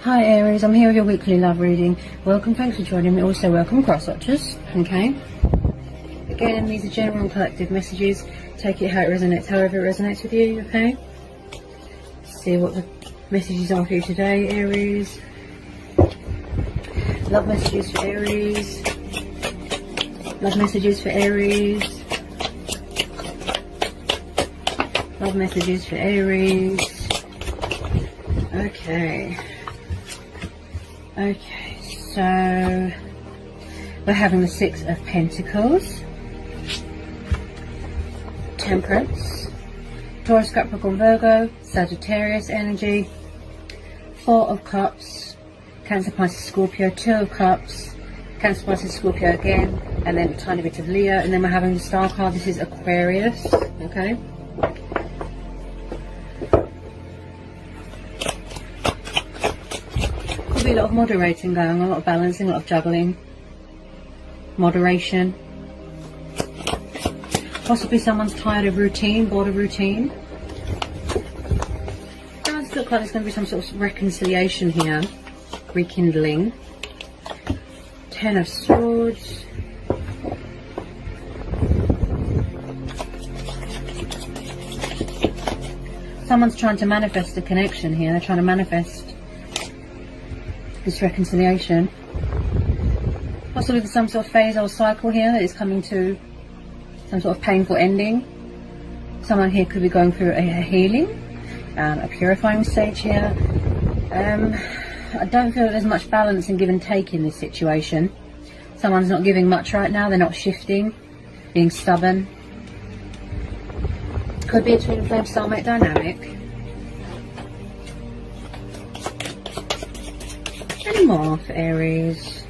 Hi Aries, I'm here with your weekly love reading. Welcome, thanks for joining me. Also welcome cross-watchers, okay? Again, these are general and collective messages. Take it how it resonates, however it resonates with you, okay? See what the messages are for you today, Aries. Love messages for Aries. Love messages for Aries. Love messages for Aries. Okay, so we're having the Six of Pentacles, Temperance, Taurus, Capricorn, Virgo, Sagittarius energy, Four of Cups, Cancer, Pisces, Scorpio, Two of Cups, Cancer, Pisces, Scorpio again, and then a tiny bit of Leo, and then we're having the Star card. This is Aquarius, okay? Could be a lot of moderating going on, a lot of balancing, a lot of juggling, moderation. Possibly someone's tired of routine, bored of routine. It does look like there's going to be some sort of reconciliation here, rekindling. Ten of Swords. Someone's trying to manifest a connection here. They're trying to manifest this reconciliation. Possibly there's some sort of phase or cycle here that is coming to some sort of painful ending. Someone here could be going through a healing, a purifying stage here. I don't feel that there's much balance in give and take in this situation. Someone's not giving much right now. They're not shifting, being stubborn. Could be a twin flame soulmate dynamic. Any more for Aries?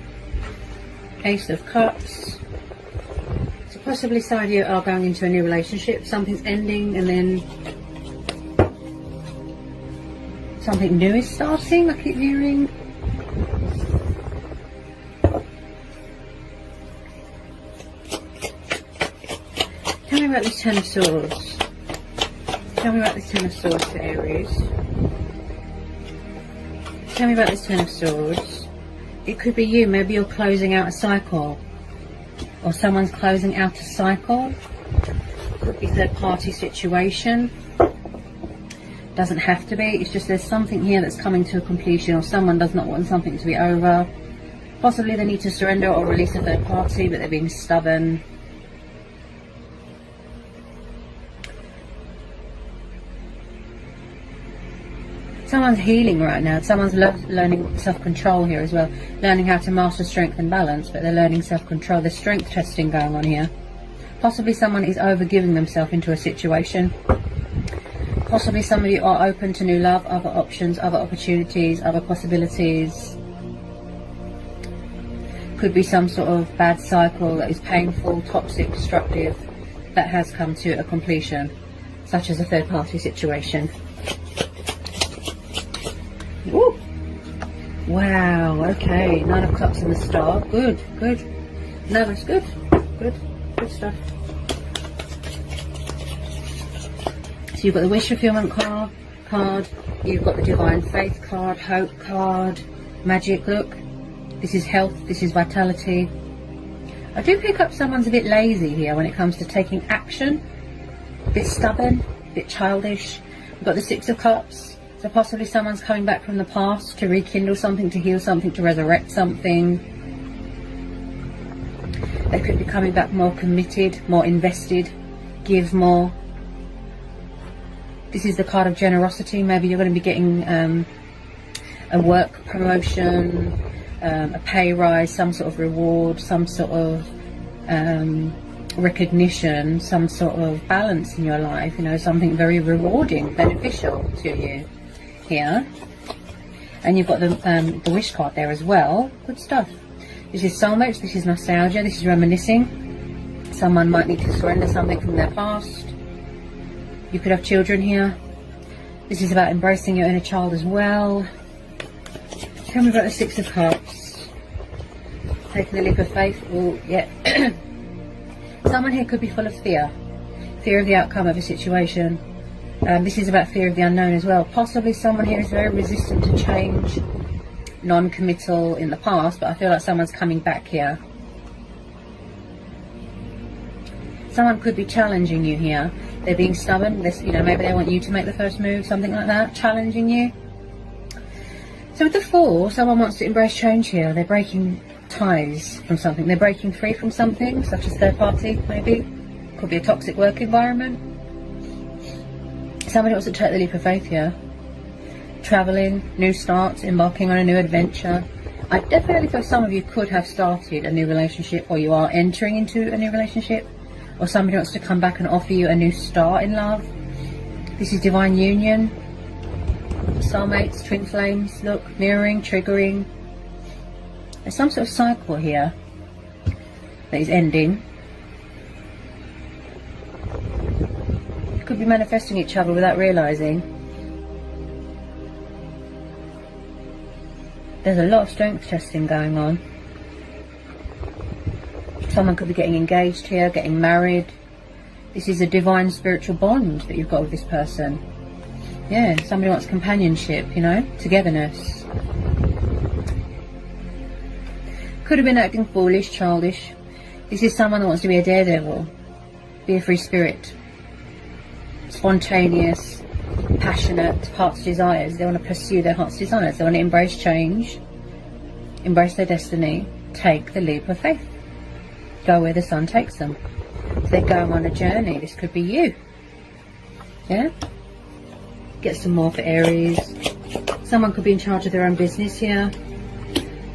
Ace of Cups. So possibly some of you are going into a new relationship. Something's ending and then something new is starting, I keep hearing. Tell me about this Ten of Swords. Tell me about this Ten of Swords for Aries. Tell me about this Ten of Swords. It could be you. Maybe you're closing out a cycle. Or someone's closing out a cycle. Could be third party situation. Doesn't have to be. It's just there's something here that's coming to a completion, or someone does not want something to be over. Possibly they need to surrender or release a third party, but they're being stubborn. Someone's healing right now. Someone's learning self-control here as well. Learning how to master strength and balance, but they're learning self-control. There's strength testing going on here. Possibly someone is over-giving themselves into a situation. Possibly some of you are open to new love, other options, other opportunities, other possibilities. Could be some sort of bad cycle that is painful, toxic, destructive, that has come to a completion, such as a third-party situation. Ooh. Wow, okay, Nine of Cups and the Star. Good, good. No, that's good. Good, good stuff. So you've got the Wish Fulfillment card, you've got the Divine Faith card, Hope card, Magic. Look, this is health, this is vitality. I do pick up someone's a bit lazy here when it comes to taking action. A bit stubborn, a bit childish. We've got the Six of Cups. So possibly someone's coming back from the past to rekindle something, to heal something, to resurrect something. They could be coming back more committed, more invested, give more. This is the card of generosity. Maybe you're going to be getting a work promotion, a pay rise, some sort of reward, some sort of recognition, some sort of balance in your life, you know, something very rewarding, beneficial to you here. And you've got the Wish card there as well. Good stuff. This is soulmates, this is nostalgia, this is reminiscing. Someone might need to surrender something from their past. You could have children here. This is about embracing your inner child as well. Tell me about the Six of Cups. Taking the leap of faith. Oh, yeah. Someone here could be full of fear. Fear of the outcome of a situation. This is about fear of the unknown as well. Possibly someone here is very resistant to change. non-committal in the past, but I feel like someone's coming back here. Someone could be challenging you here. They're being stubborn. Maybe they want you to make the first move, something like that, challenging you. So with the Fool, someone wants to embrace change here. They're breaking ties from something. They're breaking free from something, such as third party, maybe. Could be a toxic work environment. Somebody wants to take the leap of faith here. Traveling, new starts, embarking on a new adventure. I definitely feel some of you could have started a new relationship, or you are entering into a new relationship, or somebody wants to come back and offer you a new start in love. This is divine union. Soulmates, twin flames, look, mirroring, triggering. There's some sort of cycle here that is ending. You could be manifesting each other without realizing. There's a lot of strength testing going on. Someone could be getting engaged here, getting married. This is a divine spiritual bond that you've got with this person. Yeah, somebody wants companionship, togetherness. Could have been acting foolish, childish. This is someone that wants to be a daredevil, be a free spirit, spontaneous, passionate, heart's desires. They want to pursue their heart's desires. They want to embrace change, embrace their destiny, take the leap of faith, go where the sun takes them. If they're going on a journey, this could be you. Yeah? Get some more for Aries. Someone could be in charge of their own business here.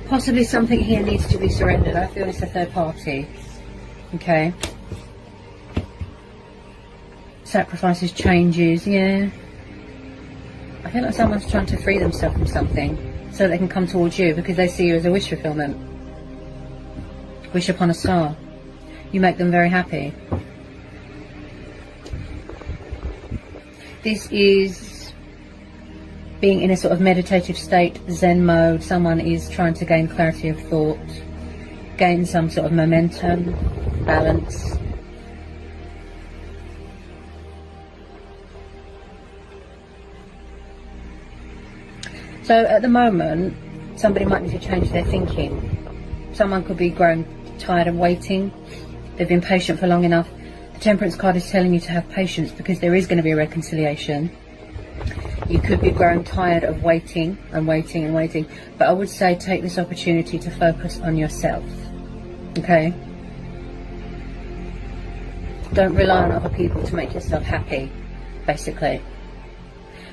Possibly something here needs to be surrendered. I feel it's a third party. Okay. Sacrifices, changes, yeah. I feel like someone's trying to free themselves from something so they can come towards you because they see you as a wish fulfillment. Wish upon a star. You make them very happy. This is being in a sort of meditative state, Zen mode. Someone is trying to gain clarity of thought, gain some sort of momentum, balance. So at the moment, somebody might need to change their thinking. Someone could be growing tired of waiting. They've been patient for long enough. The Temperance card is telling you to have patience because there is going to be a reconciliation. You could be growing tired of waiting and waiting and waiting. But I would say take this opportunity to focus on yourself. Okay? Don't rely on other people to make yourself happy, basically.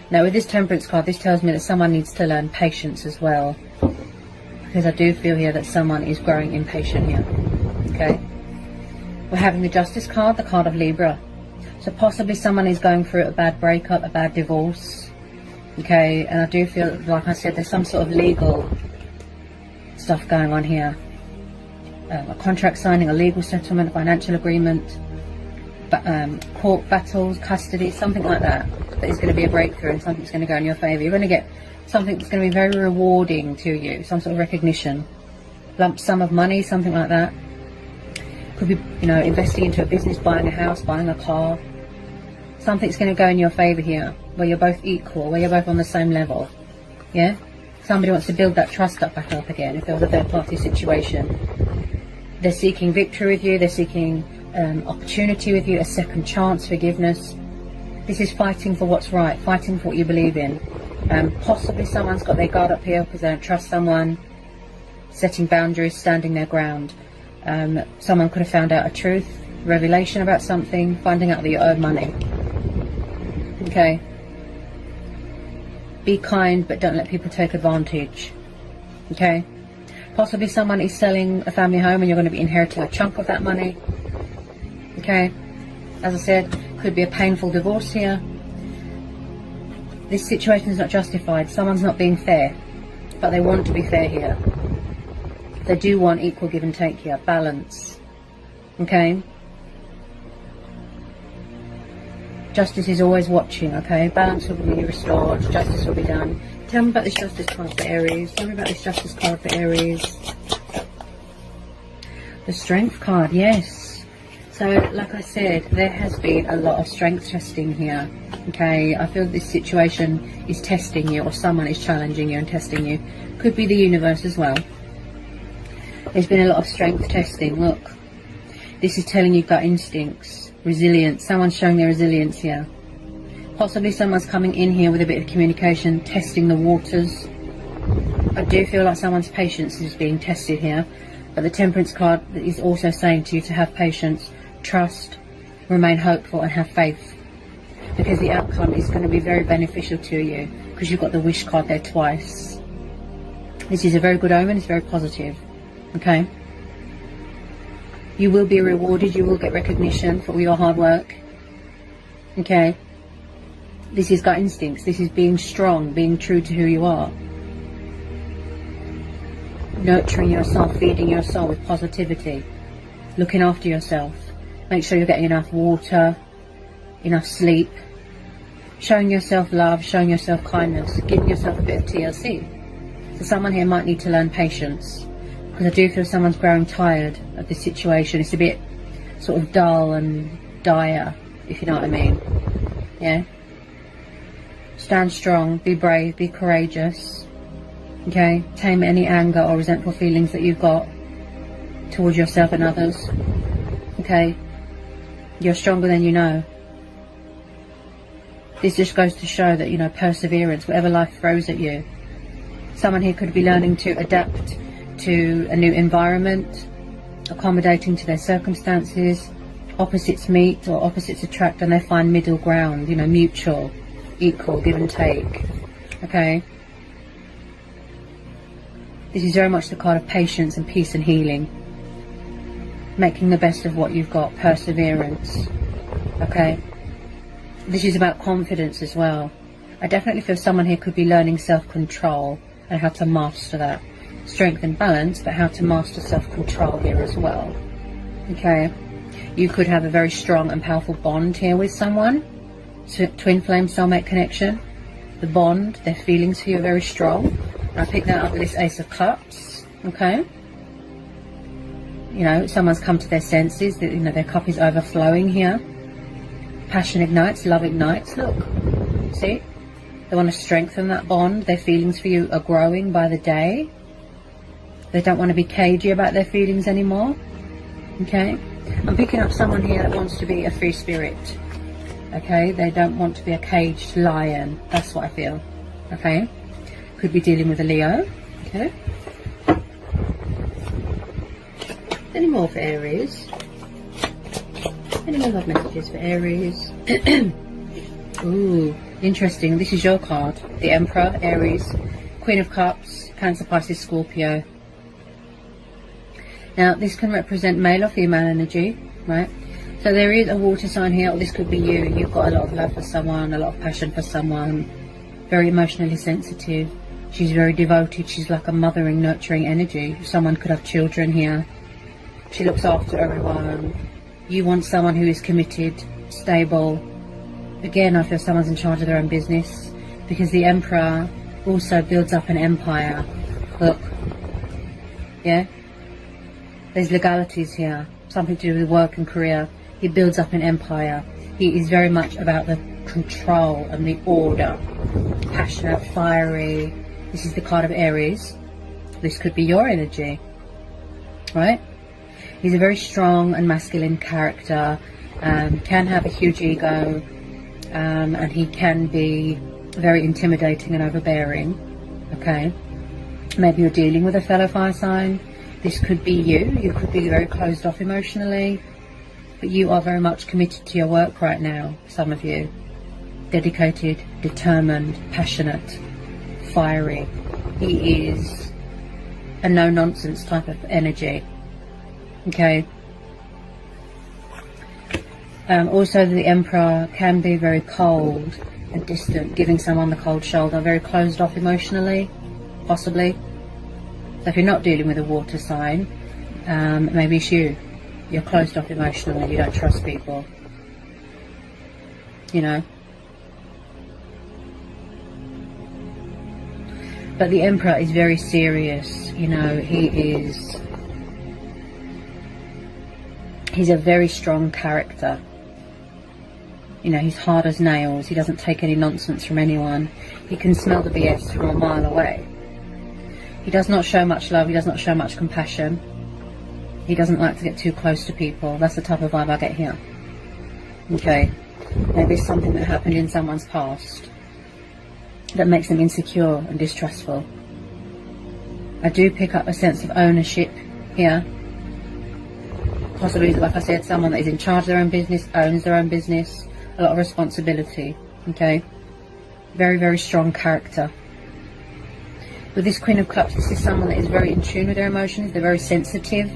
Now with this Temperance card, this tells me that someone needs to learn patience as well. Because I do feel here that someone is growing impatient here. Okay? We're having the Justice card, the card of Libra. So possibly someone is going through a bad breakup, a bad divorce. Okay, and I do feel, like I said, there's some sort of legal stuff going on here. A contract signing, a legal settlement, financial agreement, court battles, custody, something like that. That is going to be a breakthrough and something's going to go in your favour. You're going to get something that's going to be very rewarding to you, some sort of recognition. Lump sum of money, something like that. Could be, investing into a business, buying a house, buying a car. Something's going to go in your favour here, where you're both equal, where you're both on the same level. Yeah? Somebody wants to build that trust back up again if there was a third party situation. They're seeking victory with you, they're seeking opportunity with you, a second chance, forgiveness. This is fighting for what's right, fighting for what you believe in. Possibly someone's got their guard up here because they don't trust someone. Setting boundaries, standing their ground. Someone could have found out a truth, revelation about something, finding out that you owe money. Okay. Be kind, but don't let people take advantage. Okay. Possibly someone is selling a family home and you're going to be inheriting a chunk of that money. Okay. As I said, could be a painful divorce here. This situation is not justified. Someone's not being fair, but they want to be fair here. They do want equal give and take here, balance. Okay. Justice is always watching, okay? Balance will be restored, justice will be done. Tell me about this Justice card for Aries. Tell me about this Justice card for Aries. The Strength card, yes. So, like I said, there has been a lot of strength testing here. Okay, I feel this situation is testing you, or someone is challenging you and testing you. Could be the universe as well. There's been a lot of strength testing. Look, this is telling you gut instincts, resilience. Someone's showing their resilience here. Possibly someone's coming in here with a bit of communication, testing the waters. I do feel like someone's patience is being tested here. But the Temperance card is also saying to you to have patience, trust, remain hopeful and have faith. Because the outcome is going to be very beneficial to you. Because you've got the Wish card there twice. This is a very good omen. It's very positive. Okay? You will be rewarded. You will get recognition for all your hard work. Okay? This is gut instincts. This is being strong, being true to who you are. Nurturing yourself, feeding your soul with positivity. Looking after yourself. Make sure you're getting enough water, enough sleep. Showing yourself love, showing yourself kindness. Giving yourself a bit of TLC. So someone here might need to learn patience. Because I do feel someone's growing tired of this situation. It's a bit sort of dull and dire, if you know what I mean. Yeah? Stand strong, be brave, be courageous. Okay, tame any anger or resentful feelings that you've got towards yourself and others. Okay, you're stronger than you know. This just goes to show that, you know, perseverance, whatever life throws at you. Someone here could be learning to adapt to a new environment, accommodating to their circumstances. Opposites meet or opposites attract and they find middle ground, you know, mutual, equal, give and take. Okay. This is very much the card of patience and peace and healing. Making the best of what you've got. Perseverance. Okay. This is about confidence as well. I definitely feel someone here could be learning self-control and how to master that. Strength and balance, but how to master self-control here as well. Okay. You could have a very strong and powerful bond here with someone. Twin flame soulmate connection. The bond, their feelings for you are very strong. I picked that up with this Ace of Cups. Okay. You know, someone's come to their senses. That, you know, their cup is overflowing here. Passion ignites, love ignites. Look. See? They want to strengthen that bond. Their feelings for you are growing by the day. They don't want to be cagey about their feelings anymore. Okay. I'm picking up someone here that wants to be a free spirit. Okay. They don't want to be a caged lion. That's what I feel. Okay. Could be dealing with a Leo. Okay. Any more for Aries? Any more love messages for Aries? Ooh, interesting. This is your card. The Emperor, Aries, Queen of Cups, Cancer, Pisces, Scorpio. Now, this can represent male or female energy, right? So there is a water sign here, or this could be you. You've got a lot of love for someone, a lot of passion for someone. Very emotionally sensitive. She's very devoted. She's like a mothering, nurturing energy. Someone could have children here. She looks after everyone. You want someone who is committed, stable. Again, I feel someone's in charge of their own business. Because the Emperor also builds up an empire. Look. Yeah? There's legalities here. Something to do with work and career. He builds up an empire. He is very much about the control and the order. Passionate, fiery. This is the card of Aries. This could be your energy. Right? He's a very strong and masculine character. Can have a huge ego. And he can be very intimidating and overbearing. Okay? Maybe you're dealing with a fellow fire sign. This could be you. You could be very closed off emotionally. But you are very much committed to your work right now, some of you. Dedicated, determined, passionate, fiery. He is a no-nonsense type of energy. Okay. Also, the Emperor can be very cold and distant, giving someone the cold shoulder. Very closed off emotionally, possibly. So if you're not dealing with a water sign, maybe it's you. You're closed off emotionally. You don't trust people. You know. But the Emperor is very serious. You know, he He's a very strong character. You know, he's hard as nails. He doesn't take any nonsense from anyone. He can smell the BS from a mile away. He does not show much love. He does not show much compassion. He doesn't like to get too close to people. That's the type of vibe I get here. Okay. Maybe it's something that happened in someone's past that makes them insecure and distrustful. I do pick up a sense of ownership here. Possibly, like I said, someone that is in charge of their own business, owns their own business. A lot of responsibility. Okay. Very, very strong character. With this Queen of Cups, this is someone that is very in tune with their emotions. They're very sensitive.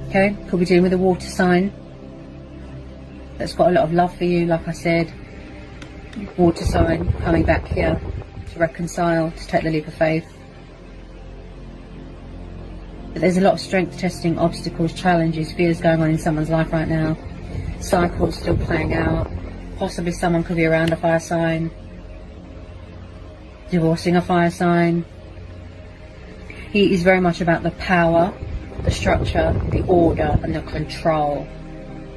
Okay. Could be dealing with a water sign that's got a lot of love for you, like I said. Water sign coming back here to reconcile, to take the leap of faith. But there's a lot of strength testing, obstacles, challenges, fears going on in someone's life right now. Cycles still playing out. Possibly someone could be around a fire sign, divorcing a fire sign. He is very much about the power, the structure, the order, and the control,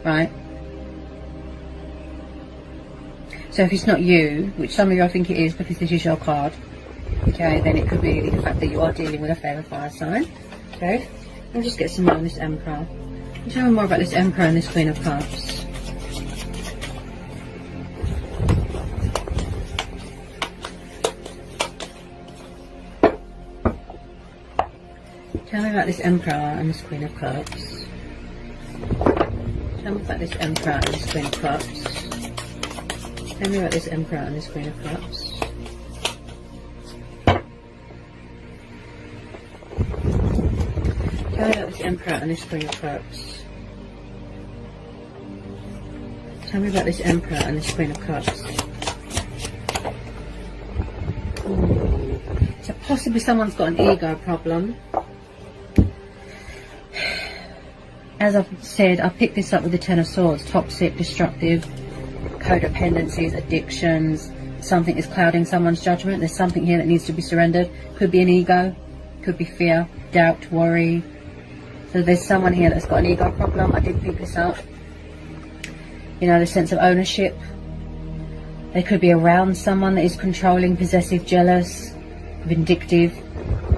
right? So if it's not you, which some of you I think it is because this is your card, okay, then it could be the fact that you are dealing with a favourite fire sign, okay? I'll just get some more on this Emperor. Tell me more about this Emperor and this Queen of Cups. Tell me about this Emperor and this Queen of Cups. Tell me about this Emperor and this Queen of Cups. Tell me about this Emperor and this Queen of Cups. Tell me about this Emperor and this Queen of Cups. Tell me about this Emperor and this Queen of Cups. Ooh. So possibly someone's got an ego problem. As I've said, I picked this up with the Ten of Swords. Toxic, destructive, codependencies, addictions. Something is clouding someone's judgment. There's something here that needs to be surrendered. Could be an ego, could be fear, doubt, worry. So there's someone here that's got an ego problem. I did pick this up. You know, the sense of ownership. They could be around someone that is controlling, possessive, jealous, vindictive,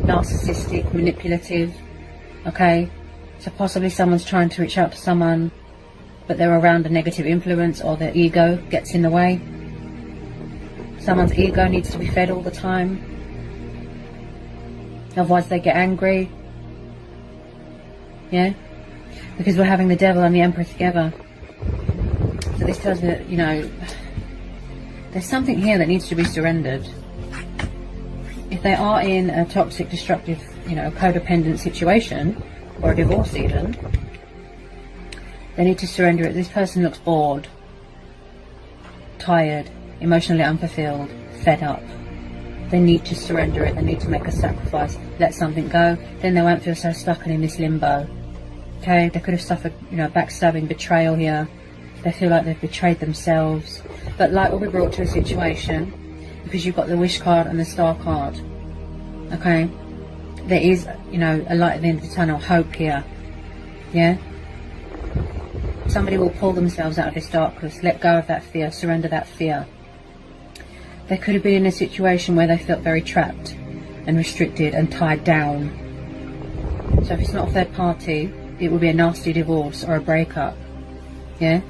narcissistic, manipulative. Okay? So possibly someone's trying to reach out to someone, but they're around a negative influence, or their ego gets in the way. Someone's ego needs to be fed all the time. Otherwise they get angry. Yeah? Because we're having the Devil and the Emperor together. So this tells me that, you know, there's something here that needs to be surrendered. If they are in a toxic, destructive, you know, codependent situation, or a divorce even, they need to surrender it. This person looks bored, tired, emotionally unfulfilled, fed up. They need to surrender it. They need to make a sacrifice, let something go. Then they won't feel so stuck and in this limbo. Okay, they could have suffered, you know, backstabbing, betrayal here. They feel like they've betrayed themselves. But light will be brought to a situation, because you've got the Wish card and the Star card. Okay, there is, you know, a light at the end of the tunnel, hope here. Yeah. Somebody will pull themselves out of this darkness, let go of that fear, surrender that fear. They could have been in a situation where they felt very trapped and restricted and tied down. So if it's not a third party, it will be a nasty divorce or a breakup. Yeah.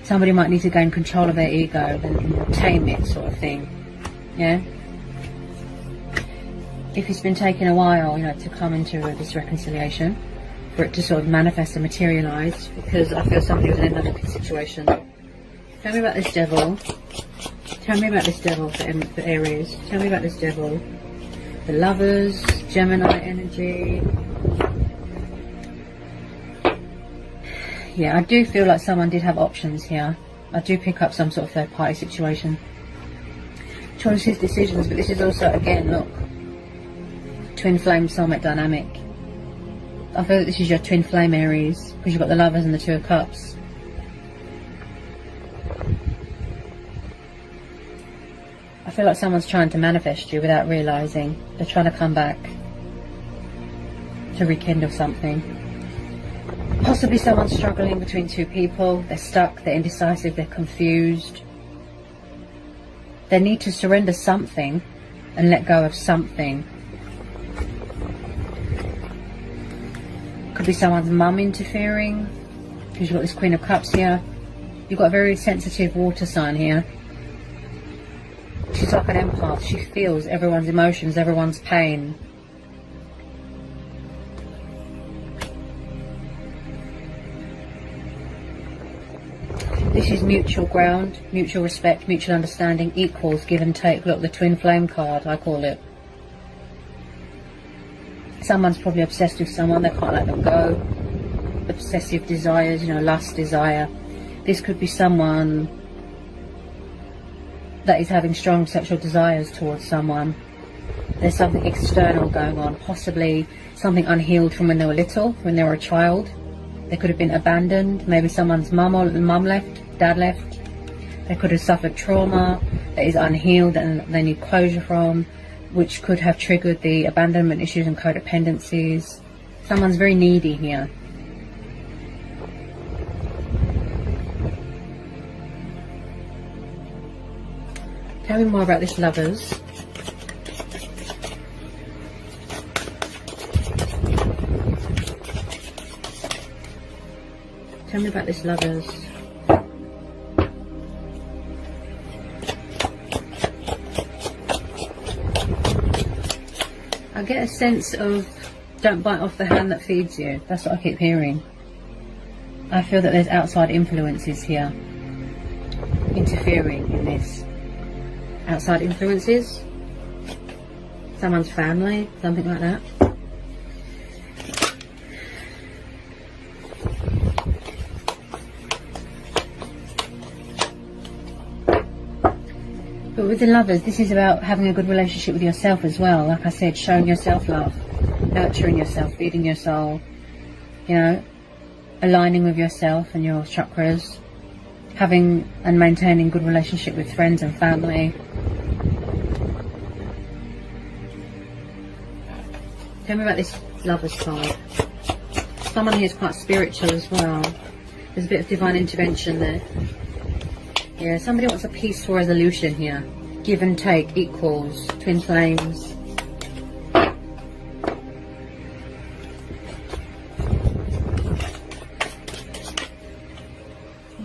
Somebody might need to gain control of their ego and tame it, sort of thing. Yeah. If it's been taking a while, you know, to come into this reconciliation, for it to sort of manifest and materialise, because I feel somebody was in another situation. Tell me about this Devil. Tell me about this Devil for Aries. Tell me about this Devil. The Lovers, Gemini energy. Yeah, I do feel like someone did have options here. I do pick up some sort of third party situation. Choices, decisions, but this is also, again, look, twin flame soulmate dynamic. I feel that this is your twin flame Aries, because you've got the Lovers and the Two of Cups. I feel like someone's trying to manifest you without realising. They're trying to come back. to rekindle something. Possibly someone's struggling between two people. They're stuck, they're indecisive, they're confused. They need to surrender something and let go of something. Could be someone's mum interfering, because you've got this Queen of Cups here. You've got a very sensitive water sign here. She's like an empath. She feels everyone's emotions, everyone's pain. This is mutual ground, mutual respect, mutual understanding, equals, give and take. Look, the twin flame card, I call it. Someone's probably obsessed with someone, they can't let them go. Obsessive desires, you know, lust, desire. This could be someone that is having strong sexual desires towards someone. There's something external going on, possibly something unhealed from when they were little, when they were a child. They could have been abandoned, maybe someone's mum left, dad left. They could have suffered trauma that is unhealed and they need closure from, which could have triggered the abandonment issues and codependencies. Someone's very needy here. Tell me more about this Lovers. Tell me about this Lovers. I get a sense of don't bite off the hand that feeds you. That's what I keep hearing. I feel that there's outside influences here interfering in this. Outside influences, someone's family, something like that. But with the Lovers, this is about having a good relationship with yourself as well. Like I said, showing yourself love, nurturing yourself, feeding your soul, you know, aligning with yourself and your chakras, having and maintaining good relationship with friends and family. Tell me about this Lovers card. Someone here is quite spiritual as well. There's a bit of divine intervention there. Yeah, somebody wants a peaceful resolution here. Give and take, equals, twin flames. I'll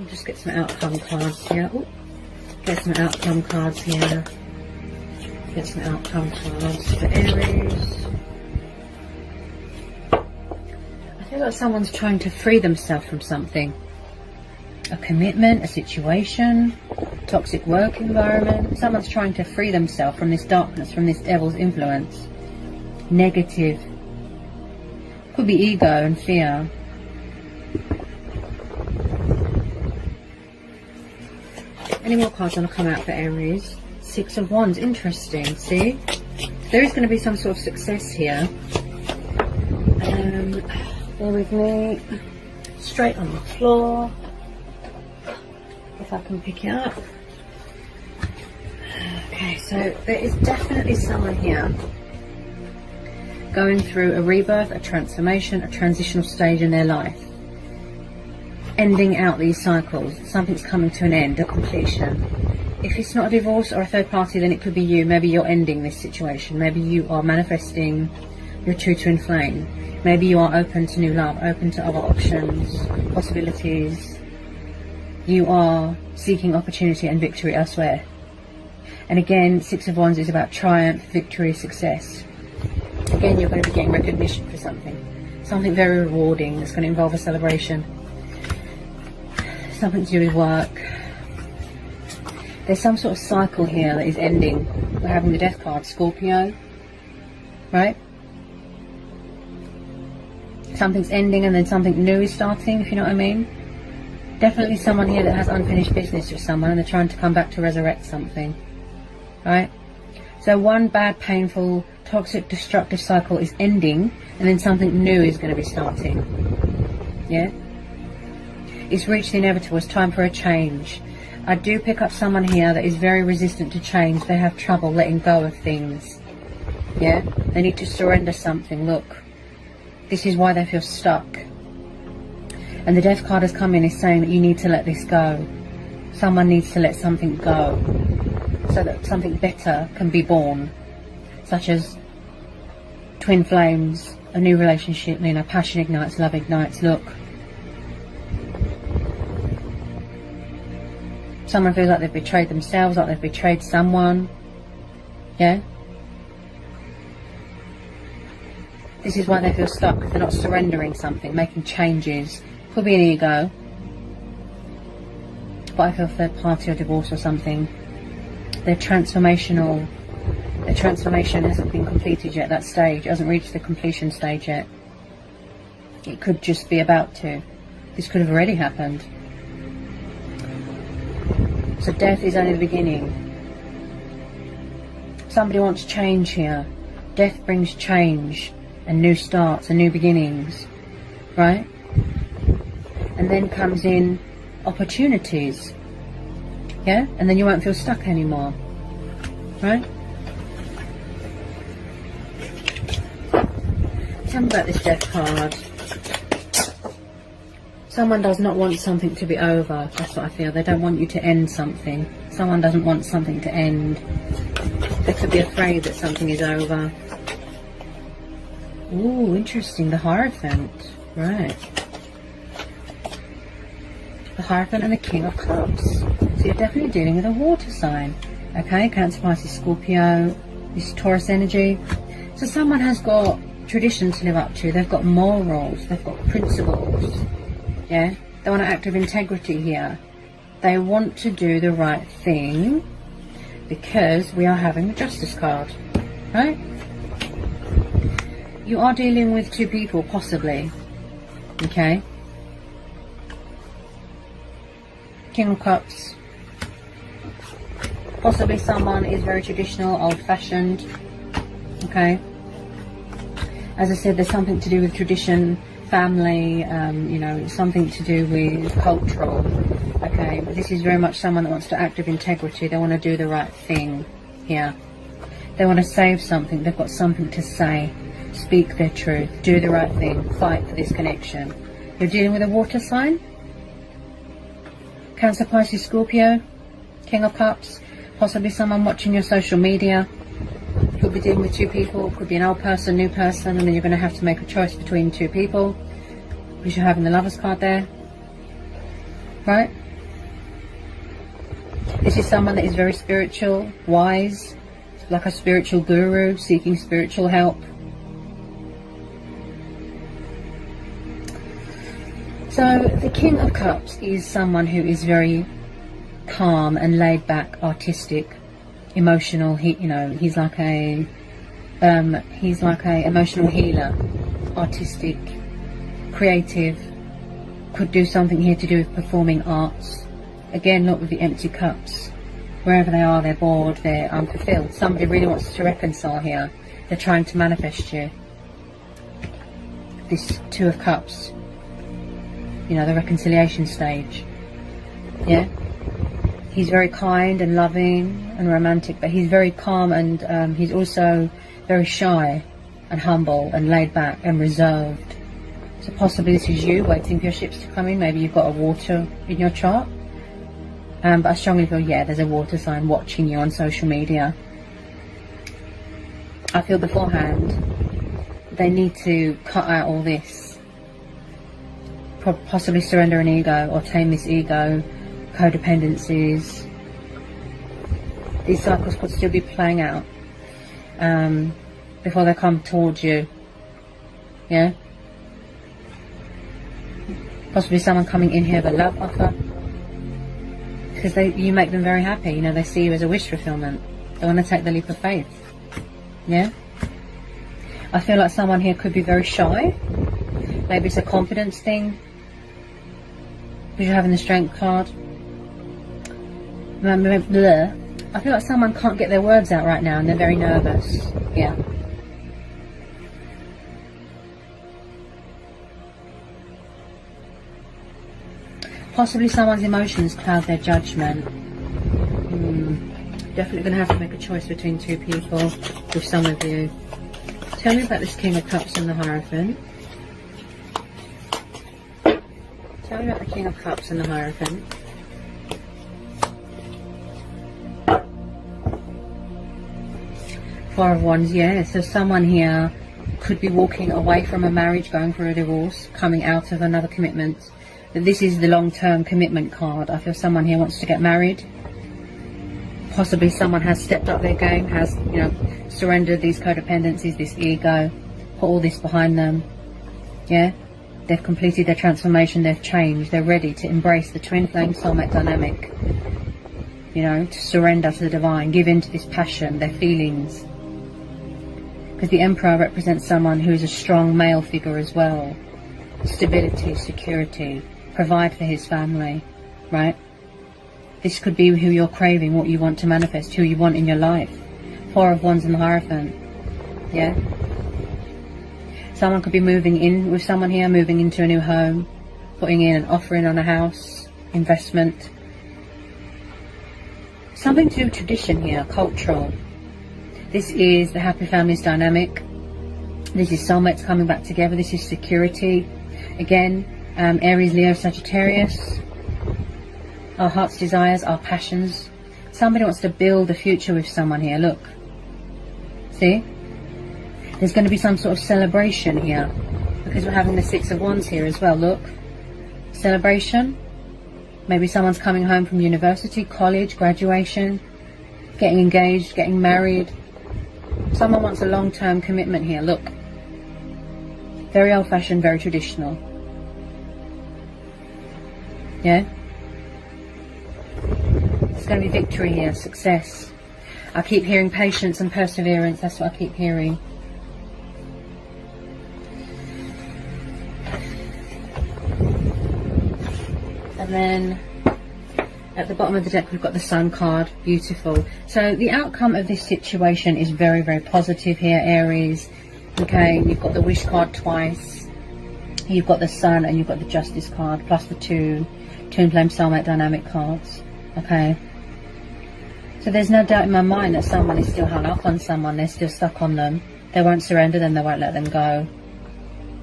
just get some outcome cards here. Ooh. Get some outcome cards here. Get some outcome cards for Aries. I feel like someone's trying to free themselves from something. A commitment, a situation, toxic work environment. Someone's trying to free themselves from this darkness, from this devil's influence. Negative. Could be ego and fear. Any more cards want to come out for Aries? Six of Wands. Interesting. See? There is going to be some sort of success here. Bear with me. Straight on the floor. If I can pick it up. Okay, so there is definitely someone here going through a rebirth, a transformation, a transitional stage in their life. Ending out these cycles. Something's coming to an end, a completion. If it's not a divorce or a third party, then it could be you. Maybe you're ending this situation. Maybe you are manifesting your true twin flame. Maybe you are open to new love, open to other options, possibilities. You are seeking opportunity and victory elsewhere. And again, Six of Wands is about triumph, victory, success. Again, you're going to be getting recognition for something. Something very rewarding that's going to involve a celebration. Something to do with work. There's some sort of cycle here that is ending. We're having the Death card, Scorpio. Right? Something's ending and then something new is starting, if you know what I mean. Definitely someone here that has unfinished business with someone and they're trying to come back to resurrect something. Right? So one bad, painful, toxic, destructive cycle is ending and then something new is going to be starting. Yeah? It's reached the inevitable. It's time for a change. I do pick up someone here that is very resistant to change. They have trouble letting go of things. Yeah? They need to surrender something. Look. This is why they feel stuck. And the Death card has come in, is saying that you need to let this go. Someone needs to let something go so that something better can be born, such as twin flames, a new relationship, you know, passion ignites, love ignites. Look, someone feels like they've betrayed themselves, like they've betrayed someone. Yeah, this is why they feel stuck. They're not surrendering something, making changes. Could be an ego, but I feel third party or divorce or something. Their transformational, their transformation hasn't been completed yet. That stage hasn't reached the completion stage yet. It could just be about to. This could have already happened. So death is only the beginning. Somebody wants change here. Death brings change and new starts and new beginnings, right? And then comes in opportunities, yeah? And then you won't feel stuck anymore, right? Tell me about this Death card. Someone does not want something to be over. That's what I feel. They don't want you to end something. Someone doesn't want something to end. They could be afraid that something is over. Ooh, interesting. The Hierophant. Right. The Hierophant and the King of Cups. So you're definitely dealing with a water sign. Okay, Cancer, Pisces, Scorpio. This Taurus energy. So someone has got tradition to live up to. They've got morals. They've got principles. Yeah, they want to act with integrity here. They want to do the right thing because we are having the Justice card, right? You are dealing with two people, possibly. Okay. King of Cups. Possibly someone is very traditional, old-fashioned. Okay. As I said, there's something to do with tradition, family, you know, something to do with cultural. Okay, but this is very much someone that wants to act with integrity. They want to do the right thing here. They want to save something. They've got something to say. Speak their truth. Do the right thing. Fight for this connection. You're dealing with a water sign. Cancer, Pisces, Scorpio. King of Cups. Possibly someone watching your social media. Could be dealing with two people. Could be an old person, new person, and then you're going to have to make a choice between two people. Because you're having the Lovers card there. Right? This is someone that is very spiritual, wise, like a spiritual guru, seeking spiritual help. So the King of Cups is someone who is very calm and laid back, artistic, emotional. He's like a emotional healer, artistic, creative. Could do something here to do with performing arts. Again, look with the empty cups. Wherever they are, they're bored, they're unfulfilled. Somebody really wants to reconcile here. They're trying to manifest you. This Two of Cups. You know, the reconciliation stage. Yeah? He's very kind and loving and romantic, but he's very calm and he's also very shy and humble and laid back and reserved. So possibly this is you waiting for your ships to come in. Maybe you've got a water in your chart. But I strongly feel, yeah, there's a water sign watching you on social media. I feel beforehand they need to cut out all this. Possibly surrender an ego or tame this ego, codependencies. These cycles could still be playing out before they come towards you. Yeah? Possibly someone coming in here with a love offer. Because you make them very happy. You know, they see you as a wish fulfillment. They want to take the leap of faith. Yeah? I feel like someone here could be very shy. Maybe it's a confidence thing. Because you're having the Strength card. I feel like someone can't get their words out right now and they're very nervous. Yeah. Possibly someone's emotions cloud their judgment. Definitely going to have to make a choice between two people with some of you. Tell me about this King of Cups and the Hierophant. Tell me about the King of Cups and the Hierophant. Four of Wands, yeah. So someone here could be walking away from a marriage, going for a divorce, coming out of another commitment. But this is the long-term commitment card. I feel someone here wants to get married. Possibly someone has stepped up their game, has, you know, surrendered these codependencies, this ego, put all this behind them. Yeah? They've completed their transformation, they've changed, they're ready to embrace the twin flame soulmate dynamic. You know, to surrender to the divine, give in to this passion, their feelings. Because the Emperor represents someone who is a strong male figure as well. Stability, security, provide for his family, right? This could be who you're craving, what you want to manifest, who you want in your life. Four of Wands and the Hierophant, yeah? Someone could be moving in with someone here, moving into a new home, putting in an offering on a house, investment. Something to do with tradition here, cultural. This is the happy families dynamic. This is soulmates coming back together. This is security. Again, Aries, Leo, Sagittarius. Our heart's desires, our passions. Somebody wants to build a future with someone here. Look. See? There's going to be some sort of celebration here. Because we're having the Six of Wands here as well. Look. Celebration. Maybe someone's coming home from university, college, graduation. Getting engaged, getting married. Someone wants a long-term commitment here. Look. Very old-fashioned, very traditional. Yeah? There's going to be victory here, success. I keep hearing patience and perseverance. That's what I keep hearing. And then at the bottom of the deck we've got the Sun card. Beautiful. So the outcome of this situation is very, very positive here, Aries. Okay, you've got the Wish card twice. You've got the Sun and you've got the Justice card, plus the two Twin Flame Soulmate Dynamic cards. Okay. So there's no doubt in my mind that someone is still hung up on someone. They're still stuck on them. They won't surrender them. They won't let them go.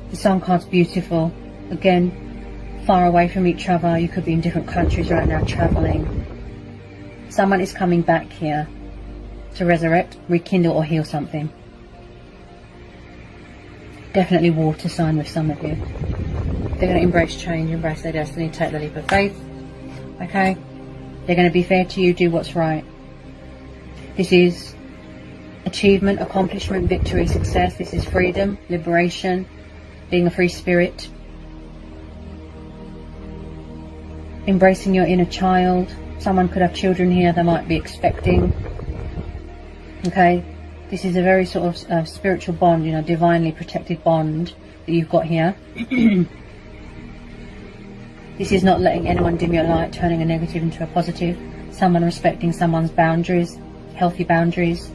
The Sun card's beautiful. Again, far away from each other. You could be in different countries right now, traveling. Someone is coming back here to resurrect, rekindle or heal something. Definitely water sign with some of you. They're going to embrace change, embrace their destiny, take the leap of faith. Okay? They're going to be fair to you, do what's right. This is achievement, accomplishment, victory, success. This is freedom, liberation, being a free spirit. Embracing your inner child. Someone could have children here, they might be expecting. Okay? This is a very sort of spiritual bond, you know, divinely protected bond that you've got here. This is not letting anyone dim your light, turning a negative into a positive. Someone respecting someone's boundaries, healthy boundaries,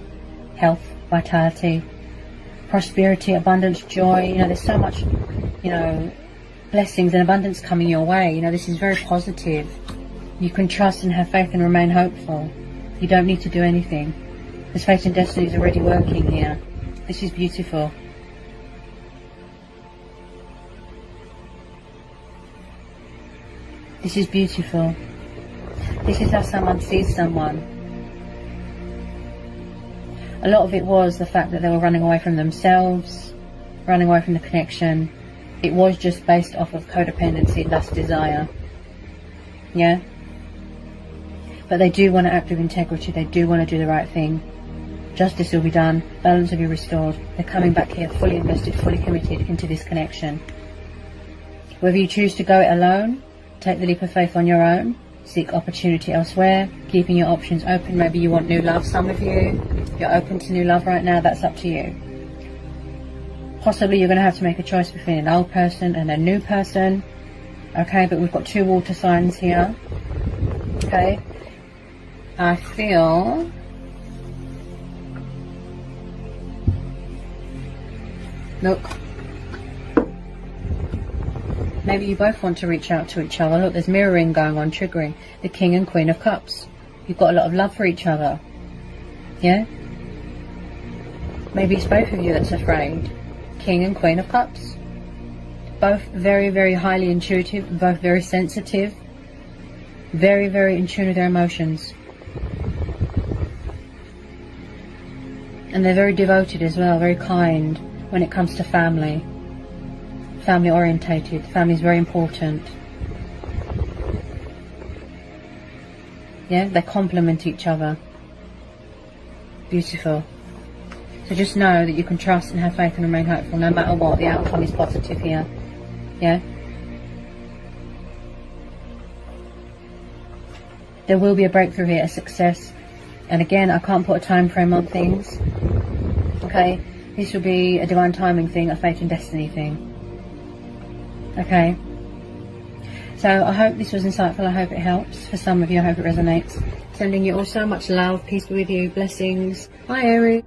health, vitality, prosperity, abundance, joy. You know, there's so much, you know, blessings and abundance coming your way. You know, this is very positive. You can trust and have faith and remain hopeful. You don't need to do anything. Because fate and destiny is already working here. This is beautiful. This is beautiful. This is how someone sees someone. A lot of it was the fact that they were running away from themselves, running away from the connection. It was just based off of codependency, lust, desire. Yeah? But they do want to act with integrity. They do want to do the right thing. Justice will be done. Balance will be restored. They're coming back here fully invested, fully committed into this connection. Whether you choose to go it alone, take the leap of faith on your own, seek opportunity elsewhere, keeping your options open. Maybe you want new love, some of you. You're open to new love right now. That's up to you. Possibly you're going to have to make a choice between an old person and a new person. Okay, but we've got two water signs here. Okay. I feel... Look. Maybe you both want to reach out to each other. Look, there's mirroring going on, triggering. The King and Queen of Cups. You've got a lot of love for each other. Yeah? Maybe it's both of you that's afraid. King and Queen of Cups. both very, very highly intuitive, both very sensitive, very, very in tune with their emotions. And they're very devoted as well, very kind when it comes to family. Family orientated. Family is very important. Yeah, they complement each other. Beautiful. So just know that you can trust and have faith and remain hopeful no matter what. The outcome is positive here. Yeah. There will be a breakthrough here, a success. And again, I can't put a time frame on things. Okay. This will be a divine timing thing, a fate and destiny thing. Okay. So I hope this was insightful. I hope it helps. For some of you, I hope it resonates. Sending you all so much love. Peace be with you. Blessings. Bye, Aries.